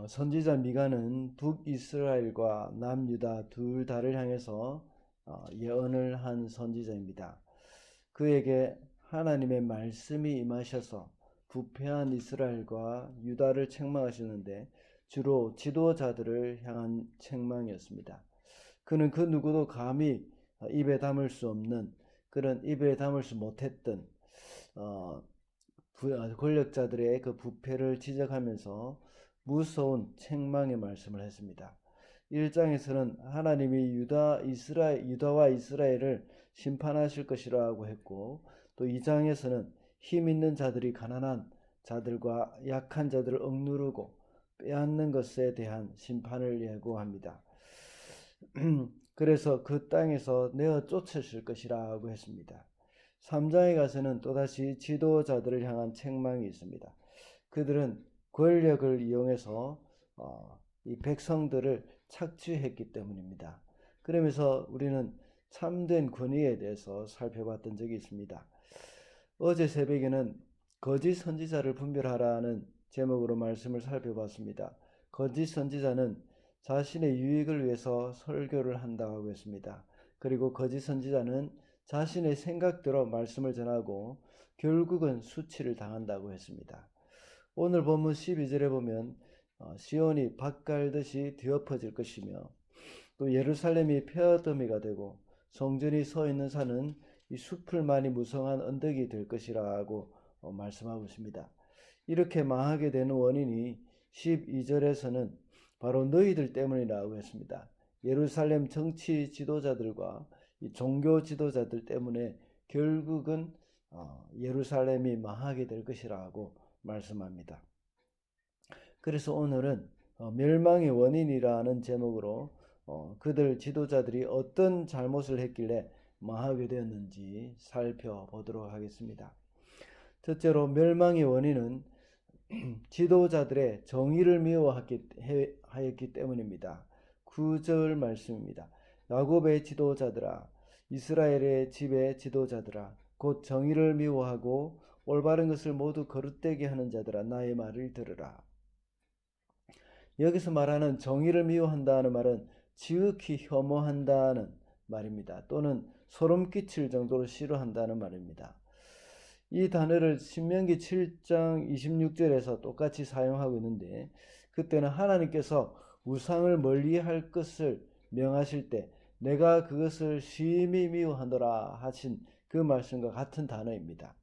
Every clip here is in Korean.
선지자 미가는 북이스라엘과 남유다 둘 다를 향해서 예언을 한 선지자입니다. 그에게 하나님의 말씀이 임하셔서 부패한 이스라엘과 유다를 책망하시는데 주로 지도자들을 향한 책망이었습니다. 그는 그 누구도 감히 입에 담을 수 없는, 그런 입에 담을 수 못했던 권력자들의 그 부패를 지적하면서 무서운 책망의 말씀을 했습니다. 1장에서는 하나님이 유다와 이스라엘을 심판하실 것이라고 했고, 또 2장에서는 힘 있는 자들이 가난한 자들과 약한 자들을 억누르고 빼앗는 것에 대한 심판을 예고합니다. 그래서 그 땅에서 내어 쫓으실 것이라고 했습니다. 3장에 가서는 또다시 지도자들을 향한 책망이 있습니다. 그들은 권력을 이용해서 이 백성들을 착취했기 때문입니다. 그러면서 우리는 참된 권위에 대해서 살펴봤던 적이 있습니다. 어제 새벽에는 거짓 선지자를 분별하라는 제목으로 말씀을 살펴봤습니다. 거짓 선지자는 자신의 유익을 위해서 설교를 한다고 했습니다. 그리고 거짓 선지자는 자신의 생각대로 말씀을 전하고 결국은 수치를 당한다고 했습니다. 오늘 본문 12절에 보면 시온이 밭 갈듯이 뒤엎어질 것이며 또 예루살렘이 폐허더미가 되고 성전이 서 있는 산은 이 숲을만이 무성한 언덕이 될 것이라고 말씀하고 있습니다. 이렇게 망하게 되는 원인이 12절에서는 바로 너희들 때문이라고 했습니다. 예루살렘 정치 지도자들과 이 종교 지도자들 때문에 결국은 예루살렘이 망하게 될 것이라고 말씀합니다. 그래서 오늘은 멸망의 원인이라는 제목으로 그들 지도자들이 어떤 잘못을 했길래 망하게 되었는지 살펴보도록 하겠습니다. 첫째로 멸망의 원인은 지도자들의 정의를 미워하였기 때문입니다. 9절 말씀입니다. 야곱의 지도자들아, 이스라엘의 집의 지도자들아, 곧 정의를 미워하고 올바른 것을 모두 거릇되게 하는 자들아, 나의 말을 들으라. 여기서 말하는 정의를 미워한다는 말은 지극히 혐오한다는 말입니다. 또는 소름 끼칠 정도로 싫어한다는 말입니다. 이 단어를 신명기 7장 26절에서 똑같이 사용하고 있는데, 그때는 하나님께서 우상을 멀리할 것을 명하실 때 내가 그것을 심히 미워하노라 하신 그 말씀과 같은 단어입니다.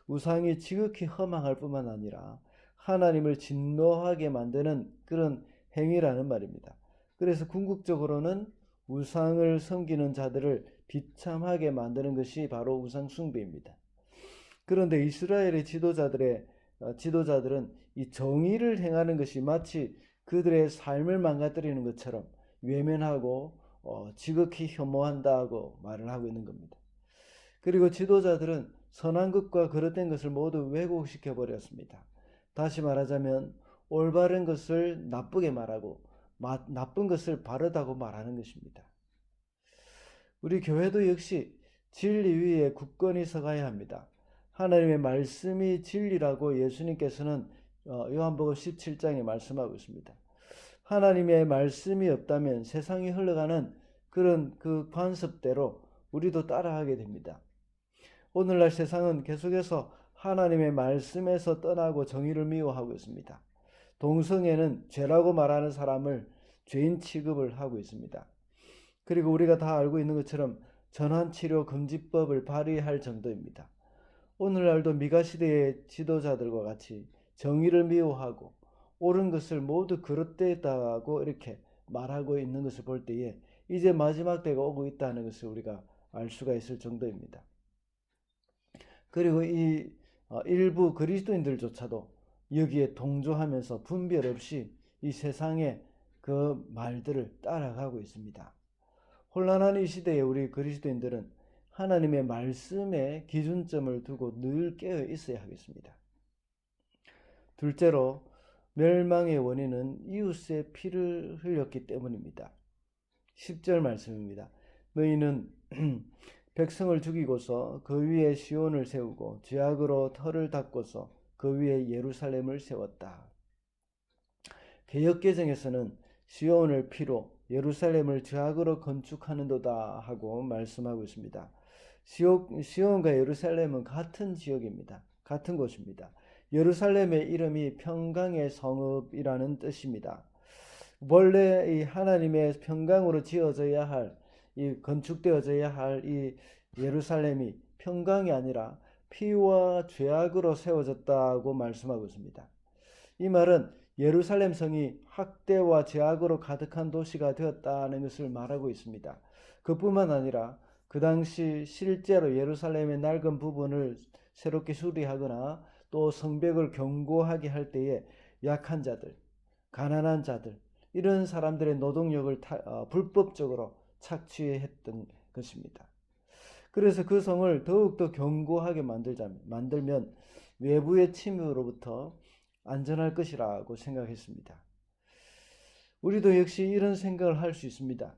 우상이 지극히 험악할 뿐만 아니라 하나님을 진노하게 만드는 그런 행위라는 말입니다. 그래서 궁극적으로는 우상을 섬기는 자들을 비참하게 만드는 것이 바로 우상 숭배입니다. 그런데 이스라엘의 지도자들은 이 정의를 행하는 것이 마치 그들의 삶을 망가뜨리는 것처럼 외면하고 지극히 혐오한다고 말을 하고 있는 겁니다. 그리고 지도자들은 선한 것과 거릇된 것을 모두 왜곡시켜 버렸습니다. 다시 말하자면 올바른 것을 나쁘게 말하고 나쁜 것을 바르다고 말하는 것입니다. 우리 교회도 역시 진리 위에 굳건히 서가야 합니다. 하나님의 말씀이 진리라고 예수님께서는 요한복음 17장에 말씀하고 있습니다. 하나님의 말씀이 없다면 세상이 흘러가는 그런 그 관습대로 우리도 따라하게 됩니다. 오늘날 세상은 계속해서 하나님의 말씀에서 떠나고 정의를 미워하고 있습니다. 동성애는 죄라고 말하는 사람을 죄인 취급을 하고 있습니다. 그리고 우리가 다 알고 있는 것처럼 전환치료 금지법을 발의할 정도입니다. 오늘날도 미가 시대의 지도자들과 같이 정의를 미워하고 옳은 것을 모두 그릇되다고 이렇게 말하고 있는 것을 볼 때에 이제 마지막 때가 오고 있다는 것을 우리가 알 수가 있을 정도입니다. 그리고 이 일부 그리스도인들조차도 여기에 동조하면서 분별 없이 이 세상의 그 말들을 따라가고 있습니다. 혼란한 이 시대에 우리 그리스도인들은 하나님의 말씀에 기준점을 두고 늘 깨어 있어야 하겠습니다. 둘째로 멸망의 원인은 이웃의 피를 흘렸기 때문입니다. 10절 말씀입니다. 너희는 백성을 죽이고서 그 위에 시온을 세우고 죄악으로 터를 닦고서 그 위에 예루살렘을 세웠다. 개역개정에서는 시온을 피로 예루살렘을 죄악으로 건축하는도다 하고 말씀하고 있습니다. 시온과 예루살렘은 같은 지역입니다. 같은 곳입니다. 예루살렘의 이름이 평강의 성읍이라는 뜻입니다. 원래 이 하나님의 평강으로 지어져야 할, 이 건축되어져야 할 이 예루살렘이 평강이 아니라 피와 죄악으로 세워졌다고 말씀하고 있습니다. 이 말은 예루살렘 성이 학대와 죄악으로 가득한 도시가 되었다는 것을 말하고 있습니다. 그뿐만 아니라 그 당시 실제로 예루살렘의 낡은 부분을 새롭게 수리하거나 또 성벽을 견고하게 할 때에 약한 자들, 가난한 자들, 이런 사람들의 노동력을 불법적으로 착취했던 것입니다. 그래서 그 성을 더욱더 견고하게 만들면 외부의 침입으로부터 안전할 것이라고 생각했습니다. 우리도 역시 이런 생각을 할 수 있습니다.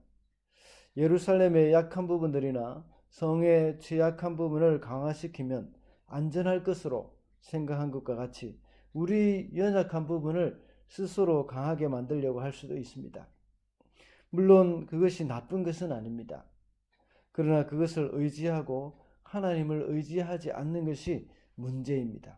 예루살렘의 약한 부분들이나 성의 취약한 부분을 강화시키면 안전할 것으로 생각한 것과 같이 우리 연약한 부분을 스스로 강하게 만들려고 할 수도 있습니다. 물론 그것이 나쁜 것은 아닙니다. 그러나 그것을 의지하고 하나님을 의지하지 않는 것이 문제입니다.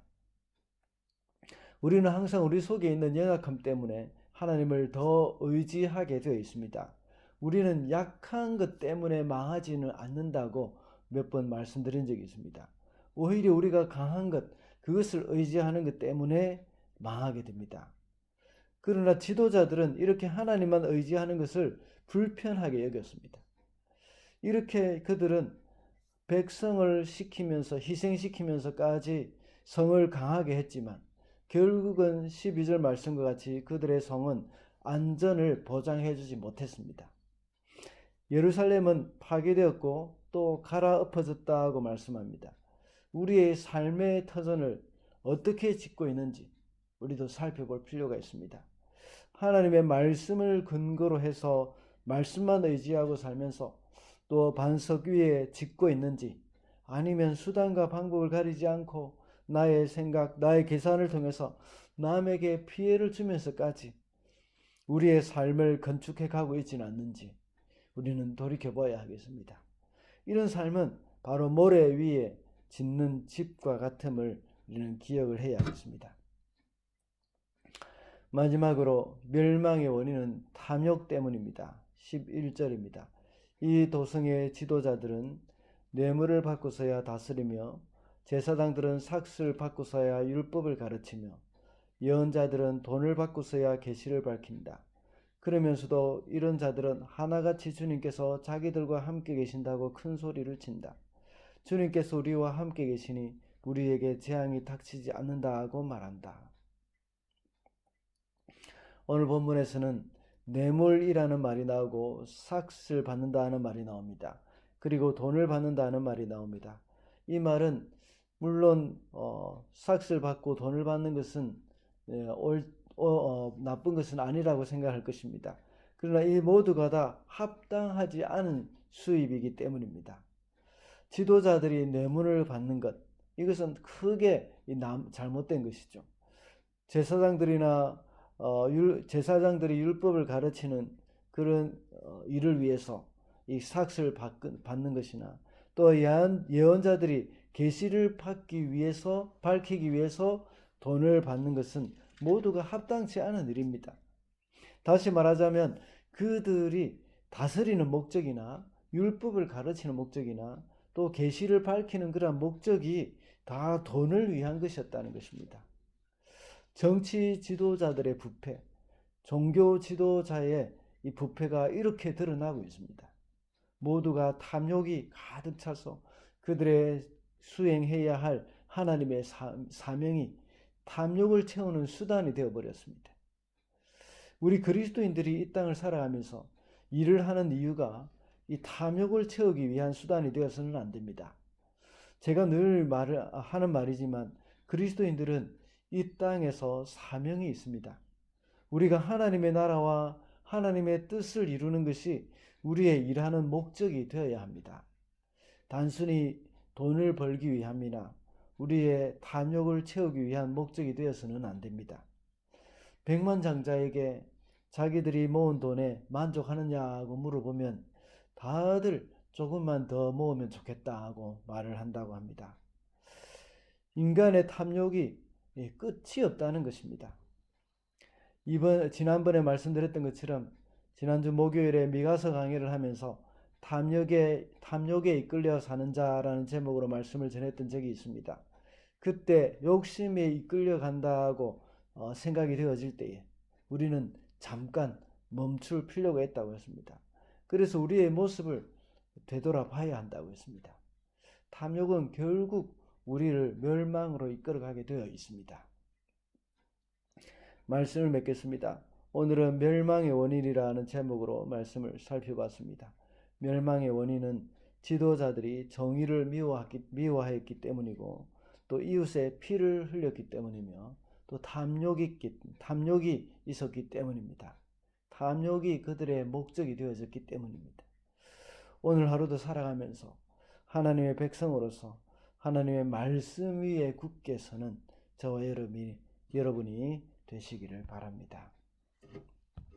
우리는 항상 우리 속에 있는 연약함 때문에 하나님을 더 의지하게 되어 있습니다. 우리는 약한 것 때문에 망하지는 않는다고 몇 번 말씀드린 적이 있습니다. 오히려 우리가 강한 것, 그것을 의지하는 것 때문에 망하게 됩니다. 그러나 지도자들은 이렇게 하나님만 의지하는 것을 불편하게 여겼습니다. 이렇게 그들은 백성을 시키면서 희생시키면서까지 성을 강하게 했지만 결국은 12절 말씀과 같이 그들의 성은 안전을 보장해 주지 못했습니다. 예루살렘은 파괴되었고 또 갈아엎어졌다고 말씀합니다. 우리의 삶의 터전을 어떻게 짓고 있는지 우리도 살펴볼 필요가 있습니다. 하나님의 말씀을 근거로 해서 말씀만 의지하고 살면서 또 반석 위에 짓고 있는지, 아니면 수단과 방법을 가리지 않고 나의 생각, 나의 계산을 통해서 남에게 피해를 주면서까지 우리의 삶을 건축해 가고 있지는 않는지 우리는 돌이켜봐야 하겠습니다. 이런 삶은 바로 모래 위에 짓는 집과 같음을 우리는 기억을 해야 하겠습니다. 마지막으로 멸망의 원인은 탐욕 때문입니다. 11절입니다. 이 도성의 지도자들은 뇌물을 받고서야 다스리며 제사장들은 삭슬 받고서야 율법을 가르치며 예언자들은 돈을 받고서야 계시를 밝힌다. 그러면서도 이런 자들은 하나같이 주님께서 자기들과 함께 계신다고 큰 소리를 친다. 주님께서 우리와 함께 계시니 우리에게 재앙이 닥치지 않는다고 말한다. 오늘 본문에서는 뇌물이라는 말이 나오고 삭슬 받는다는 말이 나옵니다. 그리고 돈을 받는다는 말이 나옵니다. 이 말은 물론 삭슬 받고 돈을 받는 것은 나쁜 것은 아니라고 생각할 것입니다. 그러나 이 모두가 다 합당하지 않은 수입이기 때문입니다. 지도자들이 뇌물을 받는 것, 이것은 크게 잘못된 것이죠. 제사장들이 율법을 가르치는 그런 일을 위해서 이 삭슬 받는 것이나 또 예언자들이 계시를 밝히기 위해서 돈을 받는 것은 모두가 합당치 않은 일입니다. 다시 말하자면 그들이 다스리는 목적이나 율법을 가르치는 목적이나 또 계시를 밝히는 그러한 목적이 다 돈을 위한 것이었다는 것입니다. 정치 지도자들의 부패, 종교 지도자의 이 부패가 이렇게 드러나고 있습니다. 모두가 탐욕이 가득 차서 그들의 수행해야 할 하나님의 사명이 탐욕을 채우는 수단이 되어버렸습니다. 우리 그리스도인들이 이 땅을 살아가면서 일을 하는 이유가 이 탐욕을 채우기 위한 수단이 되어서는 안 됩니다. 제가 늘 하는 말이지만 그리스도인들은 이 땅에서 사명이 있습니다. 우리가 하나님의 나라와 하나님의 뜻을 이루는 것이 우리의 일하는 목적이 되어야 합니다. 단순히 돈을 벌기 위함이나 우리의 탐욕을 채우기 위한 목적이 되어서는 안 됩니다. 백만장자에게 자기들이 모은 돈에 만족하느냐고 물어보면 다들 조금만 더 모으면 좋겠다 하고 말을 한다고 합니다. 인간의 탐욕이 끝이 없다는 것입니다. 지난번에 말씀드렸던 것처럼 지난주 목요일에 미가서 강의를 하면서 탐욕에 이끌려 사는 자라는 제목으로 말씀을 전했던 적이 있습니다. 그때 욕심에 이끌려 간다고 생각이 되어질 때에 우리는 잠깐 멈출 필요가 있다고 했습니다. 그래서 우리의 모습을 되돌아봐야 한다고 했습니다. 탐욕은 결국 우리를 멸망으로 이끌어가게 되어 있습니다. 말씀을 맺겠습니다. 오늘은 멸망의 원인이라는 제목으로 말씀을 살펴봤습니다. 멸망의 원인은 지도자들이 정의를 미워하였기 때문이고 또 이웃의 피를 흘렸기 때문이며 또 탐욕이 있었기 때문입니다. 탐욕이 그들의 목적이 되어졌기 때문입니다. 오늘 하루도 살아가면서 하나님의 백성으로서 하나님의 말씀 위에 굳게 서는 저와 여러분이 되시기를 바랍니다.